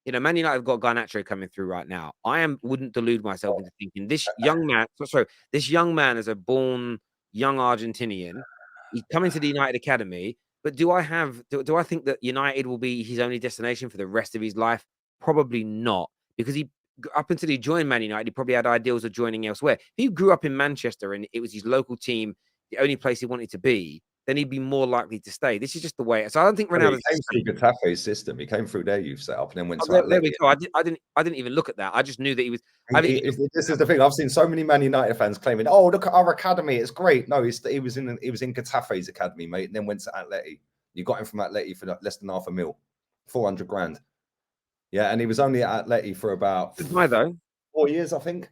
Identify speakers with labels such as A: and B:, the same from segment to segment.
A: Man United have got Garnacho coming through right now. Wouldn't delude myself into thinking this young man. This young man is a born young Argentinian. He's coming to the United academy. But do I think that United will be his only destination for the rest of his life? Probably not, because up until he joined Man United, he probably had ideals of joining elsewhere. If he grew up in Manchester and it was his local team, the only place he wanted to be, then he'd be more likely to stay. This is just the way. So I don't think
B: He
A: Ronaldo's
B: came through Getafe's system. He came through their youth setup and then went to
A: there we
B: Atleti.
A: go. I didn't even look at that. I just knew that he was.
B: This is the thing. I've seen so many Man United fans claiming, "Oh, look at our academy. It's great." No, he was in Getafe's academy, mate, and then went to Atleti. You got him from Atleti for less than $500,000, 400 grand. Yeah, and he was only at Atleti for about
A: Why though?
B: 4 years, I think.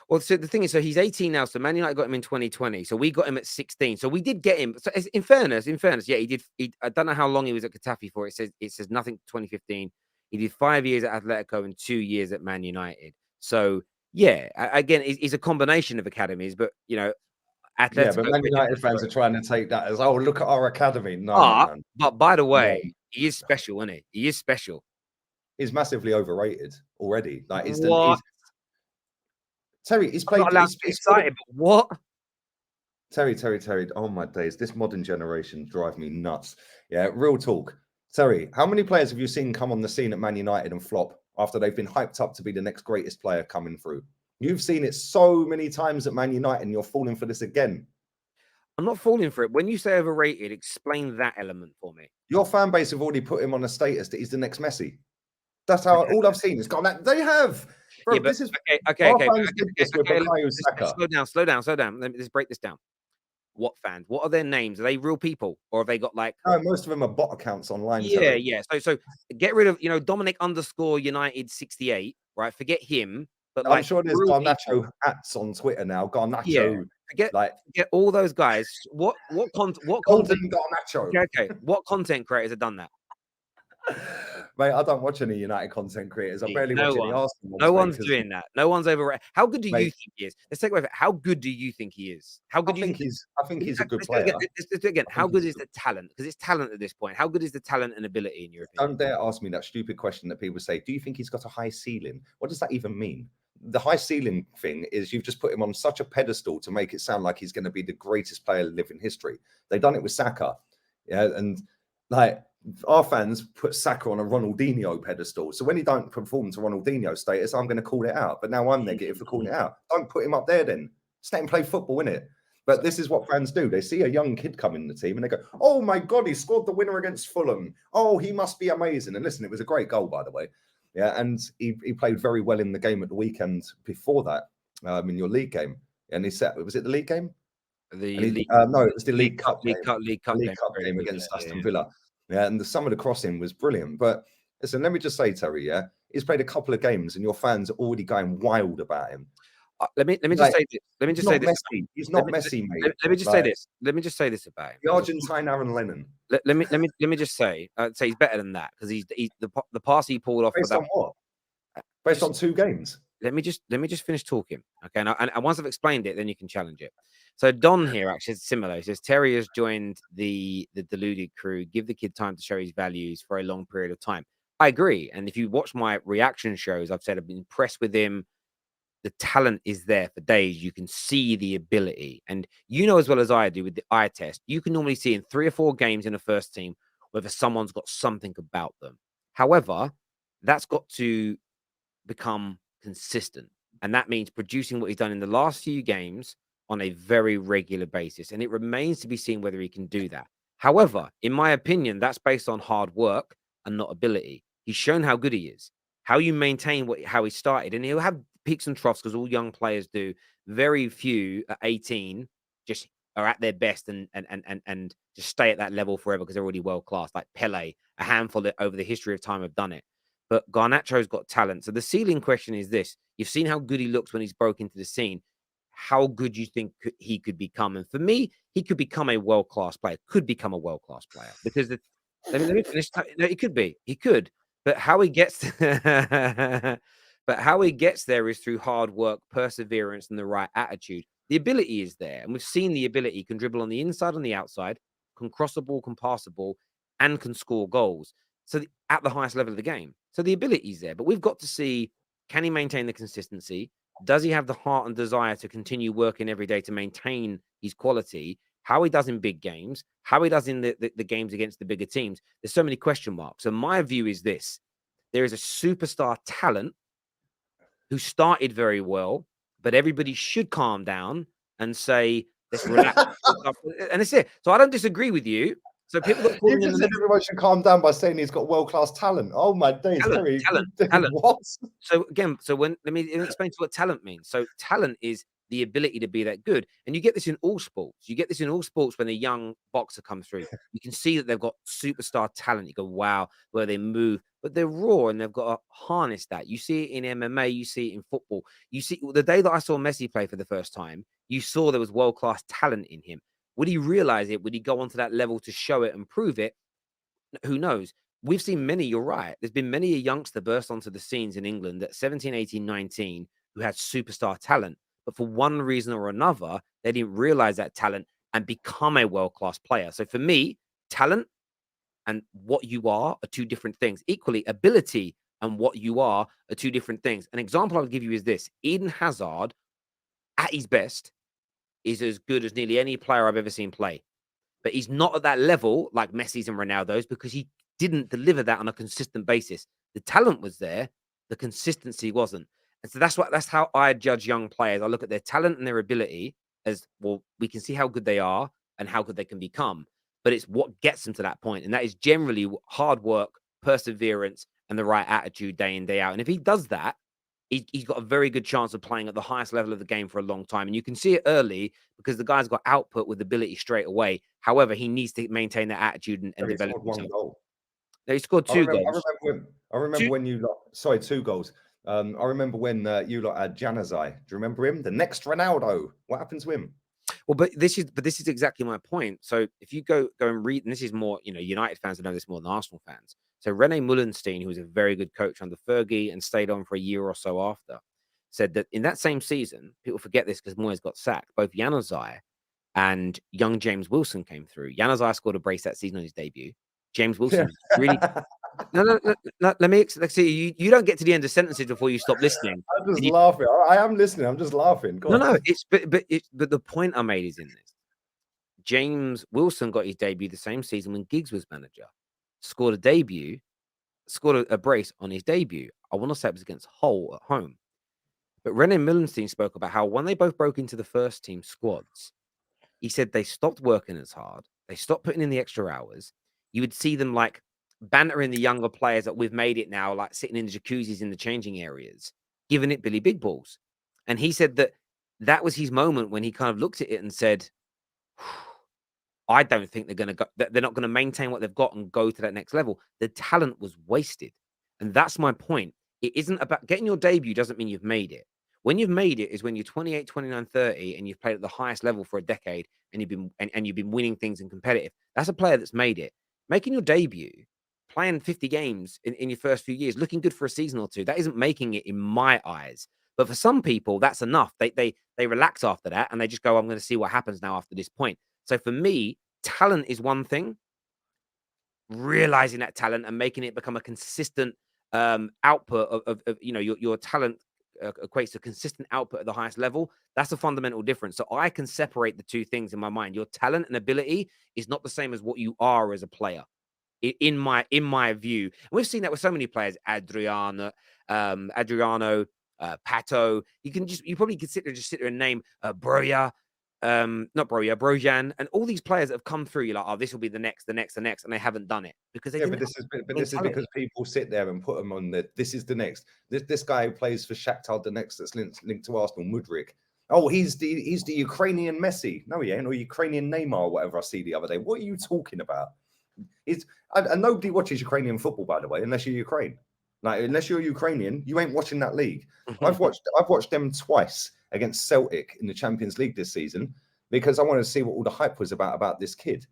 A: Well, so the thing is, so he's 18 now. So Man United got him in 2020. So we got him at 16. So we did get him. So in fairness, yeah, he did. I don't know how long he was at Getafe for. It says nothing. 2015. He did 5 years at Atletico and 2 years at Man United. So yeah, again, it's a combination of academies, but Atletico.
B: Yeah, but Man United fans are trying to take that as, "Oh, look at our academy." No.
A: But by the way, he is special, isn't he? He is special.
B: He's massively overrated already. Like, Terry, he's
A: played. I'm not allowed to be excited, but what?
B: Terry. Oh my days, this modern generation drive me nuts. Yeah, real talk. Terry, how many players have you seen come on the scene at Man United and flop after they've been hyped up to be the next greatest player coming through? You've seen it so many times at Man United, and you're falling for this again.
A: I'm not falling for it. When you say overrated, explain that element for me.
B: Your fan base have already put him on a status that he's the next Messi. That's how all I've seen is gone. They have. Bro, this is
A: okay. Slow down. Let me just break this down. What fans? What are their names? Are they real people, or have they got like?
B: No, most of them are bot accounts online.
A: Yeah. So get rid of Dominic _United 68. Right, forget him. But
B: I'm sure there's Garnacho hats on Twitter now. Garnacho.
A: Yeah. Forget all those guys. What content?
B: Garnacho.
A: Okay. What content creators have done that?
B: Mate, I don't watch any United content creators. I barely watch any Arsenal.
A: No one's doing that. No one's overrated. How good do you think he is? Let's take away. How good do you think he is? How good do you think
B: he's? I think he's a good player.
A: Again, how good is the talent? Because it's talent at this point. How good is the talent and ability in your opinion?
B: Don't dare ask me that stupid question that people say. Do you think he's got a high ceiling? What does that even mean? The high ceiling thing is you've just put him on such a pedestal to make it sound like he's going to be the greatest player in living history. They've done it with Saka, yeah, and like. Our fans put Saka on a Ronaldinho pedestal. So when he don't perform to Ronaldinho status, I'm going to call it out. But now I'm negative for calling it out. Don't put him up there then. Just let him play football, innit? But this is what fans do. They see a young kid come in the team and they go, "Oh my God, he scored the winner against Fulham. Oh, he must be amazing." And listen, it was a great goal, by the way. Yeah, and he played very well in the game at the weekend before that, in your league game. And was it the league game? No, it was the League Cup game against Aston Villa. Yeah, and some of the crossing was brilliant. But listen, let me just say, Terry, yeah, he's played a couple of games and your fans are already going wild about him.
A: Let me just say this. Let me just say this.
B: He's not Messi, mate.
A: Let me just say this. Let me just say this about him.
B: The Argentine Aaron Lennon.
A: Let me just say he's better than that because he's the pass he pulled off.
B: Based on what? Based on 2 games.
A: Let me just finish talking, okay? And once I've explained it, then you can challenge it. So Don here actually is similar. He says Terry has joined the deluded crew. Give the kid time to show his values for a long period of time. I agree. And if you watch my reaction shows, I've said I've been impressed with him. The talent is there for days. You can see the ability, and as well as I do with the eye test, you can normally see in 3 or 4 games in a first team whether someone's got something about them. However, that's got to become consistent, and that means producing what he's done in the last few games on a very regular basis, and it remains to be seen whether he can do that. However, in my opinion, that's based on hard work and not ability. He's shown how good he is, how you maintain how he started, and he'll have peaks and troughs because all young players do. Very few at 18 just are at their best and just stay at that level forever because they're already world class. Like Pele, a handful over the history of time have done it. But Garnacho's got talent. So the ceiling question is this. You've seen how good he looks when he's broke into the scene. How good you think he could become? And for me, he could become a world-class player. Could become a world-class player. Because let me finish. No, he could be. He could. But how he gets there is through hard work, perseverance, and the right attitude. The ability is there. And we've seen the ability. He can dribble on the inside and the outside, can cross the ball, can pass the ball, and can score goals. So at the highest level of the game. So the ability's there, but we've got to see, can he maintain the consistency? Does he have the heart and desire to continue working every day to maintain his quality? How he does in big games, how he does in the games against the bigger teams. There's so many question marks. So my view is this: there is a superstar talent who started very well, but everybody should calm down and say, let's relax. And it's it. So I don't disagree with you. So people that
B: You just said everyone should calm down by saying he's got world-class talent. Oh my days, Terry.
A: Talent.
B: What?
A: So again, let me explain to what talent means. So talent is the ability to be that good. And you get this in all sports. You get this in all sports when a young boxer comes through. You can see that they've got superstar talent. You go, wow, where they move, but they're raw and they've got to harness that. You see it in MMA, you see it in football. You see the day that I saw Messi play for the first time, you saw there was world-class talent in him. Would he realize it? Would he go on to that level to show it and prove it? Who knows? We've seen many, you're right. There's been many a youngster burst onto the scenes in England at 17, 18, 19 who had superstar talent. But for one reason or another, they didn't realize that talent and become a world-class player. So for me, talent and what you are two different things. Equally, ability and what you are two different things. An example I'll give you is this: Eden Hazard, at his best, is as good as nearly any player I've ever seen play. But he's not at that level like Messi's and Ronaldo's because he didn't deliver that on a consistent basis. The talent was there, the consistency wasn't. And so that's how I judge young players. I look at their talent and their ability as, well, we can see how good they are and how good they can become. But it's what gets them to that point. And that is generally hard work, perseverance, and the right attitude day in, day out. And if he does that, he's got a very good chance of playing at the highest level of the game for a long time. And you can see it early because the guy's got output with ability straight away. However, he needs to maintain that attitude and develop himself.
B: One goal.
A: No, he scored two goals.
B: I remember when you lot, sorry, 2 goals. I remember when you lot had Januzaj. Do you remember him? The next Ronaldo. What happened to him?
A: Well, but this is exactly my point. So if you go and read, and this is more, United fans know this more than Arsenal fans. So Rene Mullenstein, who was a very good coach under Fergie and stayed on for a year or so after, said that in that same season, people forget this because Moyes got sacked, both Januzaj and young James Wilson came through. Januzaj scored a brace that season on his debut. James Wilson really... No, let me see. You don't get to the end of sentences before you stop listening.
B: I'm just laughing. I am listening. I'm just laughing.
A: No. But the point I made is in this. James Wilson got his debut the same season when Giggs was manager. Scored a brace on his debut. I want to say it was against Hull at home. But Rene Millenstein spoke about how when they both broke into the first team squads, he said they stopped working as hard. They stopped putting in the extra hours. You would see them like bantering the younger players that we've made it now, like sitting in the jacuzzis in the changing areas, giving it Billy Big Balls. And he said that was his moment when he kind of looked at it and said, I don't think they're not going to maintain what they've got and go to that next level. The talent was wasted. And that's my point. It isn't about getting your debut doesn't mean you've made it. When you've made it is when you're 28, 29, 30 and you've played at the highest level for a decade and you've been winning things and competitive. That's a player that's made it. Making your debut, playing 50 games in your first few years, looking good for a season or two, that isn't making it in my eyes. But for some people, that's enough. They relax after that and they just go, I'm going to see what happens now after this point. So for me, talent is one thing. Realizing that talent and making it become a consistent output of your talent equates to consistent output at the highest level. That's a fundamental difference. So I can separate the two things in my mind. Your talent and ability is not the same as what you are as a player. In my view, and we've seen that with so many players, Adriano, Pato. You probably could sit there and name Broja, not Broja, Brojan, and all these players that have come through. You're like, oh, this will be the next, and they haven't done it because they.
B: Yeah, but this is because people sit there and put them on this is the next. This guy who plays for Shakhtar Donetsk that's linked to Arsenal, Mudryk. Oh, he's the Ukrainian Messi. No, he ain't, or Ukrainian Neymar, or whatever I see the other day. What are you talking about? And nobody watches Ukrainian football, by the way, unless you're Ukraine. Like, unless you're Ukrainian, you ain't watching that league. I've watched them twice against Celtic in the Champions League this season because I wanted to see what all the hype was about this kid.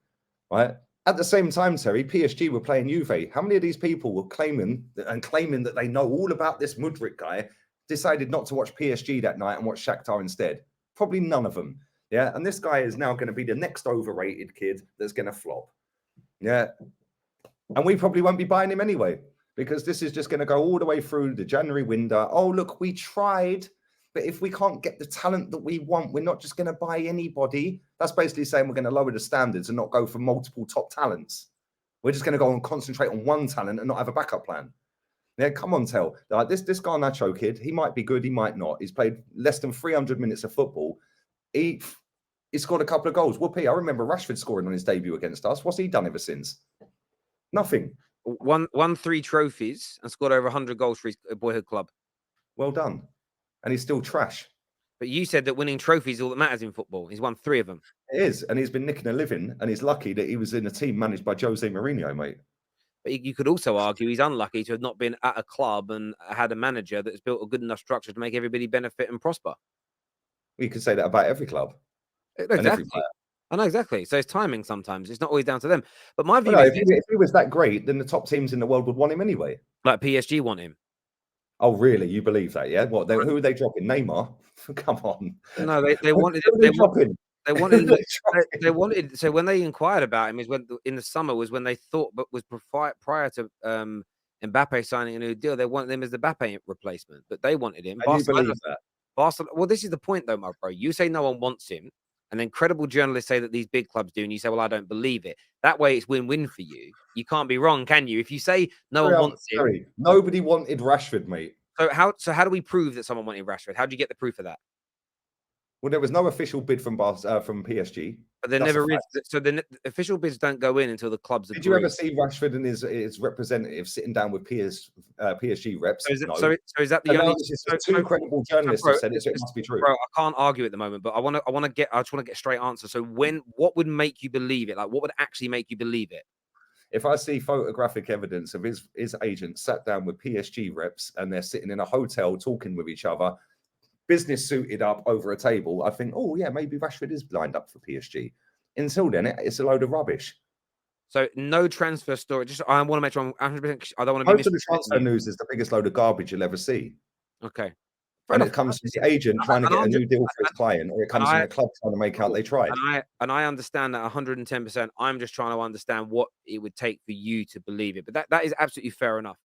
B: Right? At the same time, Terry, PSG were playing Juve. How many of these people were claiming that they know all about this Mudryk guy, decided not to watch PSG that night and watch Shakhtar instead? Probably none of them. Yeah, and this guy is now going to be the next overrated kid that's going to flop. Yeah. And we probably won't be buying him anyway because this is just going to go all the way through the January window. Oh, look, we tried, but if we can't get the talent that we want, we're not just going to buy anybody. That's basically saying we're going to lower the standards and not go for multiple top talents. We're just going to go and concentrate on one talent and not have a backup plan. Yeah, come on, Tell. Like this Garnacho kid, he might be good, he might not. He's played less than 300 minutes of football. He scored a couple of goals. Whoopee, I remember Rashford scoring on his debut against us. What's he done ever since? Nothing.
A: Won 3 trophies and scored over 100 goals for his boyhood club.
B: Well done. And he's still trash.
A: But you said that winning trophies is all that matters in football. He's won 3 of them.
B: It is. And he's been nicking a living. And he's lucky that he was in a team managed by Jose Mourinho, mate.
A: But you could also argue he's unlucky to have not been at a club and had a manager that's built a good enough structure to make everybody benefit and prosper.
B: You could say that about every club.
A: Exactly.
B: And every player.
A: I know exactly. So it's timing sometimes. It's not always down to them. But my view
B: is
A: if
B: he was that great, then the top teams in the world would want him anyway.
A: Like PSG want him.
B: Oh, really? You believe that? Yeah. What? Who are they dropping? Neymar? Come on.
A: No, they wanted. They wanted. So when they inquired about him, is when in the summer was when they thought, but was prior to Mbappe signing a new deal. They wanted him as the Mbappe replacement, but they wanted him.
B: And you believe that?
A: Barcelona. Well, this is the point, though, my bro. You say no one wants him, and then credible journalists say that these big clubs do, and you say, "Well, I don't believe it." That way, it's win-win for you. You can't be wrong, can you? If you say no one wants him,
B: nobody wanted Rashford, mate.
A: So how do we prove that someone wanted Rashford? How do you get the proof of that?
B: Well, there was no official bid from PSG.
A: But there never is. So the official bids don't go in until the clubs agree.
B: Did you ever see Rashford and his representative sitting down with PSG reps?
A: So is that the only?
B: Two credible journalists have said it, so it must be true.
A: Bro, I can't argue at the moment, but I just want to get a straight answer. So what would make you believe it? Like, what would actually make you believe it?
B: If I see photographic evidence of his agent sat down with PSG reps and they're sitting in a hotel talking with each other, business suited up over a table, I think, oh yeah, maybe Rashford is lined up for PSG. Until then, it's a load of rubbish.
A: So no transfer story. Just I want to make sure I don't want to be.
B: Most of the transfer news is the biggest load of garbage you'll ever see.
A: Okay.
B: And it comes from the agent trying to get a new deal for his client, or it comes from the club trying to make out they tried.
A: And I understand that 110%. I'm just trying to understand what it would take for you to believe it. But that is absolutely fair enough.